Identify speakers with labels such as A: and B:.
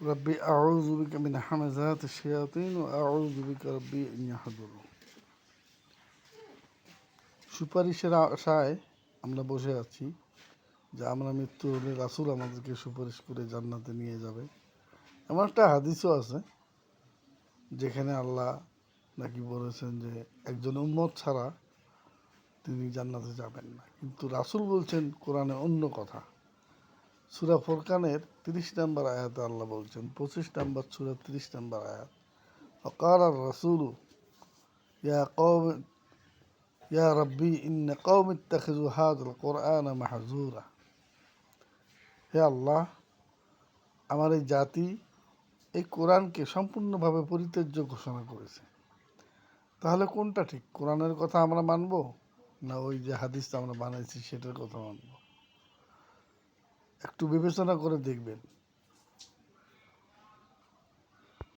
A: ربي أعوذ بك من همزات الشياطين وأعوذ بك ربي أن يحضرون। সুপারিশের আশায় আমরা বসে আছি যে আমরা মৃত্যু হলে রাসূল আমাদেরকে সুপারিশ করে জান্নাতে নিয়ে যাবে। এমন একটা হাদিসও আছে যেখানে আল্লাহ নাকি বলেছেন যে একজন উম্মত ছাড়া তিনি জান্নাতে যাবেন না, কিন্তু রাসূল বলছেন কোরআনে অন্য কথা। সূরা ফুরকানের 30 নম্বর আয়াতে আল্লাহ বলছেন, 25 নম্বর সূরা 30 নম্বর আয়াত, وقال الرسول يا قوم يا ربي إن قوم اتخذوا هذا القرآن محجورا। হে আল্লাহ, আমার এই জাতি এই কোরআনকে সম্পূর্ণভাবে পরিত্যাজ্য ঘোষণা করেছে। তাহলে কোনটা ঠিক? কোরআনের কথা আমরা মানব, না ওই যে হাদিসটা আমরা বানাইছি সেটার কথা মানব? একটু বিবেচনা করে দেখবেন।